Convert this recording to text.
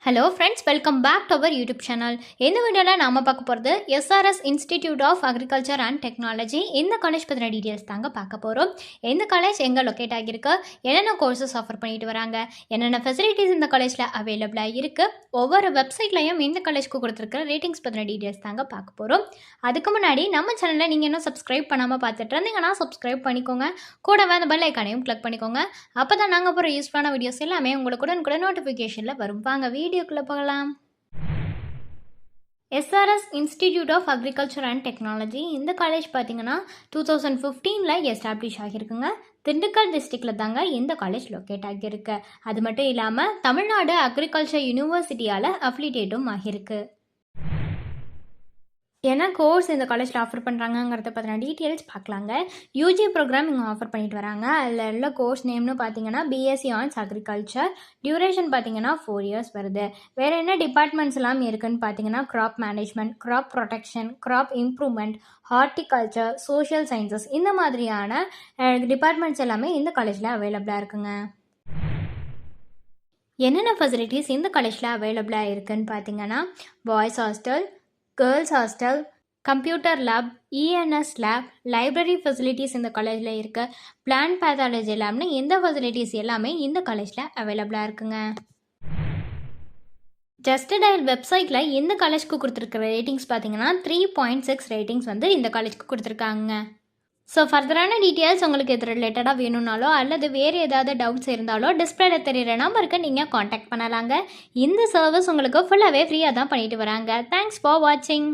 Hello friends, welcome back to our YouTube channel. இந்த வீடியோவில் நாம் பார்க்க போகிறது SRS institute of agriculture and technology. இந்த காலேஜ் பற்றின டீட்டெயில்ஸ் தாங்க பார்க்க போகிறோம். இந்த காலேஜ் எங்கே லொக்கேட் ஆகியிருக்கு, என்னென்ன கோர்சஸ் ஆஃபர் பண்ணிட்டு வராங்க, என்னென்ன ஃபெசிலிட்டிஸ் இந்த காலேஜில் அவைலபிளாக இருக்குது, ஒவ்வொரு வெப்சைட்லையும் இந்த காலேஜ்க்கு கொடுத்துருக்கிற ரேட்டிங்ஸ் பற்றின டீட்டெயில்ஸ் தாங்க பார்க்க போகிறோம். அதுக்கு முன்னாடி நம்ம சேனலில் நீங்கள் இன்னும் சப்ஸ்கிரைப் பண்ணாமல் பார்த்துட்டு இருந்தீங்கன்னா சப்ஸ்கிரைப் பண்ணிக்கோங்க. கூடவே அந்த பெல் ஐக்கானையும் கிளிக் பண்ணிக்கோங்க. அப்போ தான் நாங்கள் போகிற யூஸ்ஃபுல்லான வீடியோஸ் எல்லாமே உங்களுக்கு கூட நோட்டிஃபிகேஷனில் வரும். வாங்க வீடியோக்குள்ளே போகலாம். SRS institute of agriculture and technology இந்த காலேஜ் பார்த்தீங்கன்னா 2015 எஸ்டாப்ளிஷ் ஆகியிருக்குங்க. திண்டுக்கல் டிஸ்ட்ரிக்டில் தாங்க இந்த காலேஜ் லொக்கேட் ஆகியிருக்கு. அது மட்டும் இல்லாமல் தமிழ்நாடு அக்ரிகல்ச்சர் யூனிவர்சிட்டியால் அஃபிலியேட்டும் ஆகியிருக்கு. என்ன கோர்ஸ் இந்த காலேஜில் ஆஃபர் பண்ணுறாங்கங்கிறத பற்றின டீட்டெயில்ஸ் பார்க்கலாங்க. யூஜி ப்ரோக்ராம் இங்கே ஆஃபர் பண்ணிட்டு வராங்க. அதில் உள்ள கோர்ஸ் நேம்னு பார்த்தீங்கன்னா பிஎஸ்சி ஆன்ஸ் அக்ரிகல்ச்சர். டியூரேஷன் பார்த்தீங்கன்னா 4 years வருது. வேறு என்ன டிபார்ட்மெண்ட்ஸ் எல்லாம் இருக்குதுன்னு பார்த்தீங்கன்னா crop management, crop protection, crop improvement, horticulture, social sciences இந்த மாதிரியான டிபார்ட்மெண்ட்ஸ் எல்லாமே இந்த காலேஜில் அவைலபிளாக இருக்குங்க. என்னென்ன ஃபெசிலிட்டிஸ் இந்த காலேஜில் அவைலபிளாக இருக்குதுன்னு பார்த்தீங்கன்னா boys hostel, girls hostel, computer lab, ENS lab, library facilities இந்த காலேஜில் இருக்குது. பிளான் பேத்தாலஜி லேப்னு இந்த ஃபெசிலிட்டிஸ் எல்லாமே இந்த காலேஜில் அவைலபிளாக இருக்குங்க. ஜஸ்ட் டயல் வெப்சைட்டில் இந்த காலேஜ்க்கு கொடுத்துருக்குற ரேட்டிங்ஸ் பார்த்தீங்கன்னா 3.6 ரேட்டிங்ஸ் வந்து இந்த காலேஜ்க்கு கொடுத்துருக்காங்க. ஸோ ஃபர்தரான டீட்டெயில்ஸ் உங்களுக்கு இது ரிலேட்டடாக வேணும்னாலோ அல்லது வேறு ஏதாவது டவுட்ஸ் இருந்தாலோ டிஸ்பிளேல தெரிகிற நம்பருக்கு நீங்கள் காண்டாக்ட் பண்ணலாங்க. இந்த சர்வீஸ் உங்களுக்கு ஃபுல்லாகவே ஃப்ரீயாக தான் பண்ணிட்டு வராங்க. தேங்க்ஸ் ஃபார் வாட்சிங்.